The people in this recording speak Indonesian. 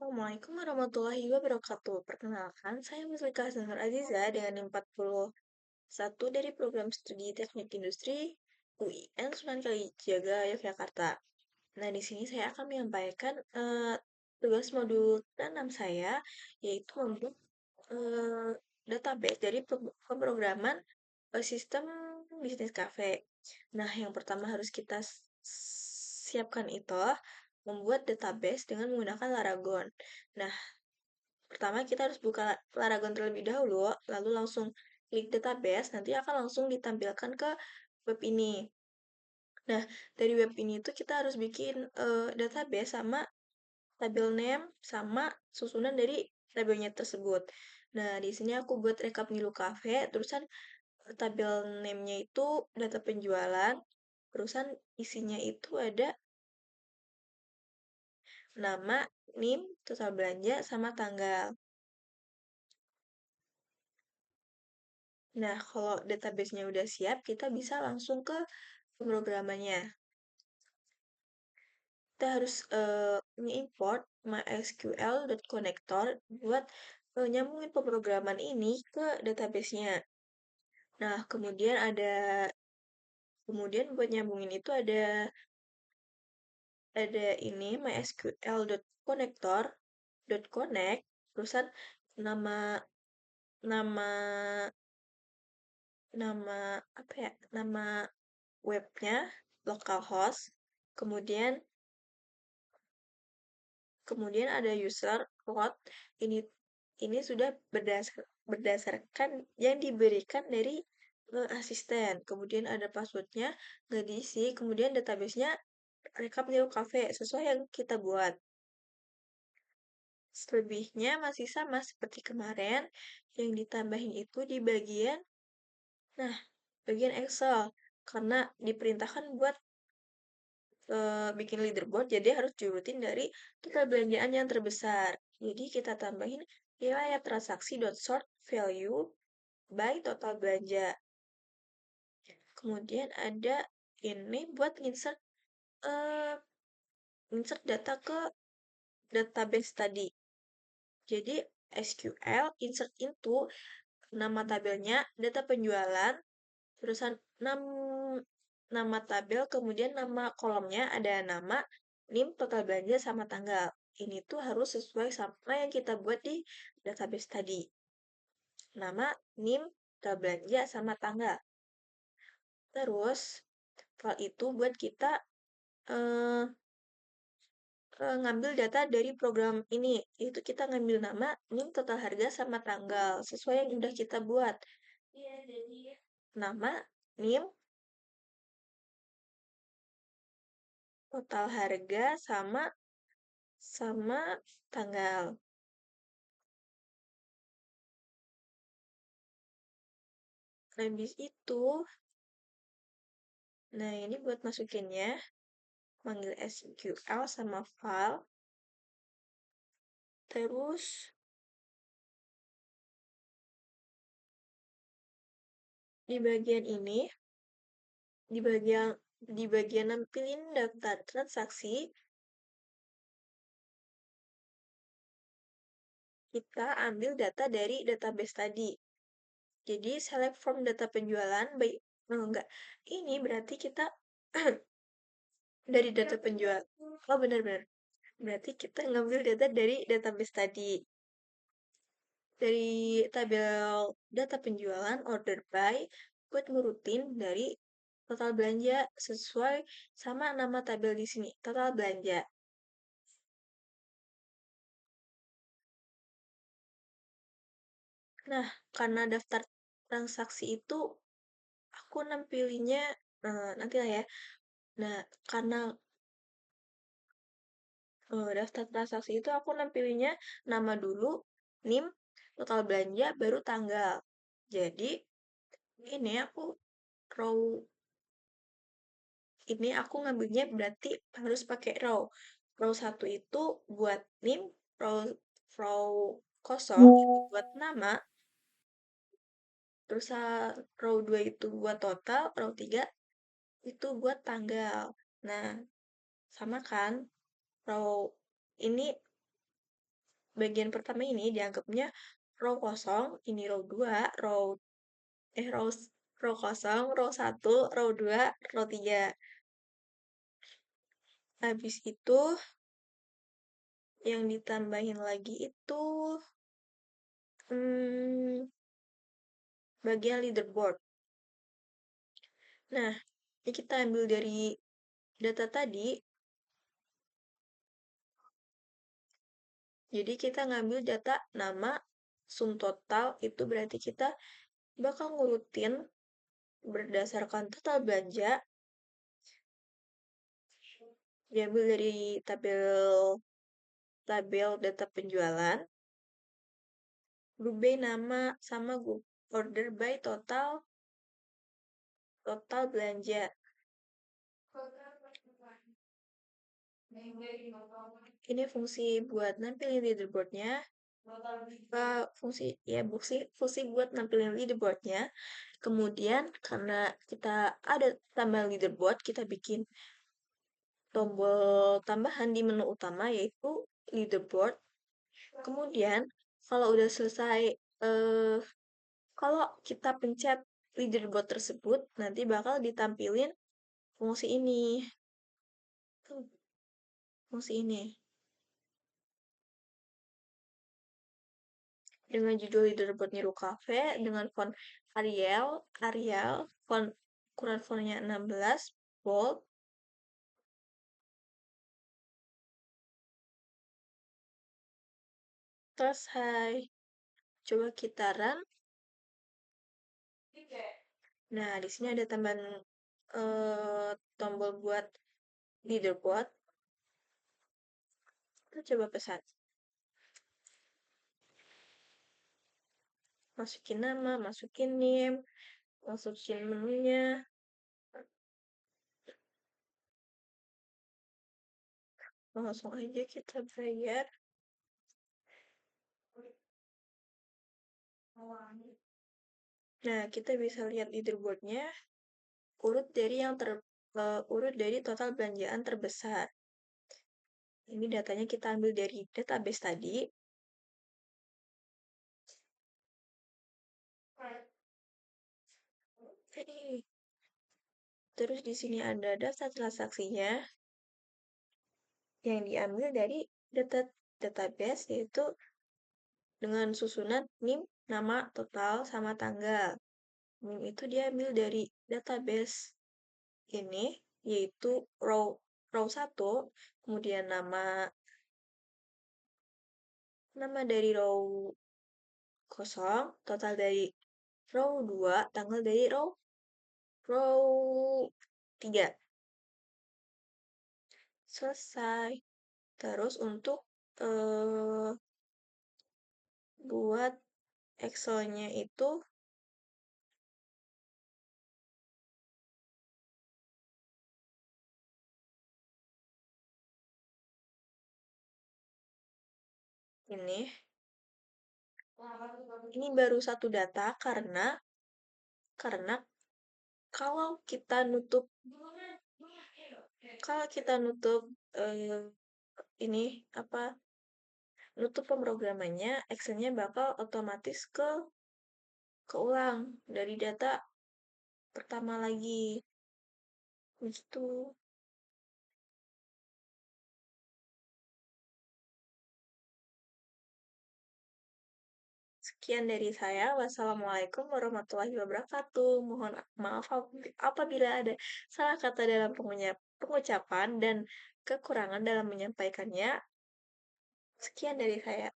Assalamualaikum warahmatullahi wabarakatuh. Perkenalkan, saya Muslika Zahar Aziza dengan NIM 41 dari program studi Teknik Industri UIN Sunan Kalijaga, Yogyakarta. Nah, di sini saya akan menyampaikan tugas modul 6 saya, yaitu membuat eh, database dari pemrograman sistem bisnis cafe. Nah, yang pertama harus kita siapkan itu membuat database dengan menggunakan Laragon. Nah, pertama kita harus buka Laragon terlebih dahulu, lalu langsung klik database, nanti akan langsung ditampilkan ke web ini. Nah, dari web ini tuh kita harus bikin database sama tabel name sama susunan dari tabelnya tersebut. Nah, di sini aku buat rekap Nilu Cafe, terusan tabel name-nya itu data penjualan, terusan isinya itu ada nama, NIM, total belanja, sama tanggal. Nah, kalau database-nya udah siap, kita bisa langsung ke pemrogramannya. Kita harus nge-import mysql.connector buat nyambungin pemrograman ini ke database-nya. Nah, kemudian buat nyambungin itu ada ini mysql.connector.connect, terusan nama nama nama apa ya? Nama webnya localhost, kemudian kemudian ada user code. Ini sudah berdasarkan yang diberikan dari asisten. Kemudian ada passwordnya nggak diisi, kemudian databasenya rekap Neo Cafe sesuai yang kita buat. Selebihnya masih sama seperti kemarin, yang ditambahin itu di bagian Excel, karena diperintahkan buat bikin leaderboard, jadi harus diurutin dari total belanjaan yang terbesar. Jadi kita tambahin riwayat transaksi.sort value by total belanja. Kemudian ada ini buat uh, insert data ke database tadi. Jadi SQL insert into nama tabelnya, data penjualan, terusan nama tabel, kemudian nama kolomnya ada nama, NIM, total belanja, sama tanggal. Ini tuh harus sesuai sama yang kita buat di database tadi. Nama, NIM, total belanja, sama tanggal. Terus, setelah itu buat kita eh, ngambil data dari program ini. Itu kita ngambil nama, NIM, total harga, sama tanggal. Sesuai yang udah kita buat. Nama, NIM, total harga, sama tanggal. Habis itu, nah ini buat masukinnya, manggil SQL sama file. Terus di bagian ini, di bagian nampilin daftar transaksi, kita ambil data dari database tadi. Jadi select from data penjualan enggak. Ini berarti kita dari data penjual. Oh, benar-benar. Berarti kita ngambil data dari database tadi. Dari tabel data penjualan order by buat ngurutin dari total belanja sesuai sama nama tabel di sini, total belanja. Nah, karena daftar transaksi itu aku nampilinnya nanti lah ya. Nah, karena daftar transaksi itu aku nampilinnya nama dulu, NIM, total belanja, baru tanggal. Jadi, ini row aku ngambilnya berarti harus pakai row. Row 1 itu buat NIM, row kosong itu buat nama, terus row 2 itu buat total, row 3 itu buat tanggal. Nah, sama kan? Row ini bagian pertama ini dianggapnya row kosong, ini row 2, row eh row row kosong, row 1, row 2, row 3. Habis itu yang ditambahin lagi itu hmm, bagian leaderboard. Nah, ini kita ambil dari data tadi. Jadi kita ngambil data nama, sum total, itu berarti kita bakal ngurutin berdasarkan total belanja, diambil dari tabel tabel data penjualan, group by nama, sama group order by total belanja. Ini fungsi buat nampilin leaderboardnya. Fungsi buat nampilin leaderboardnya. Kemudian karena kita ada tambah leaderboard, kita bikin tombol tambahan di menu utama yaitu leaderboard. Kemudian kalau udah selesai, kalau kita pencet leaderboard tersebut, nanti bakal ditampilin fungsi ini. Fungsi ini. Dengan judul leaderboard Niru Cafe, dengan font Arial, font ukuran fontnya 16, bold. Selesai. Coba kita run. Nah, di sini ada tambahan tombol buat leaderboard. Kita coba pesan. Masukin nama, masukin name, masukin menunya. Langsung aja kita bayar. Nah, kita bisa lihat leaderboardnya urut dari total belanjaan terbesar. Ini datanya kita ambil dari database tadi. Terus di sini ada daftar transaksinya yang diambil dari database, yaitu dengan susunan NIM, nama, total, sama tanggal. NIM itu diambil dari database ini, yaitu row 1, kemudian nama dari row kosong, total dari row 2, tanggal dari row 3. Selesai. Terus untuk buat Excel-nya itu ini baru satu data karena kalau kita nutup ini nutup pemrogramannya, Excel-nya bakal otomatis keulang dari data pertama lagi. Gitu. Sekian dari saya. Wassalamualaikum warahmatullahi wabarakatuh. Mohon maaf apabila ada salah kata dalam pengucapan dan kekurangan dalam menyampaikannya. Sekian dari saya.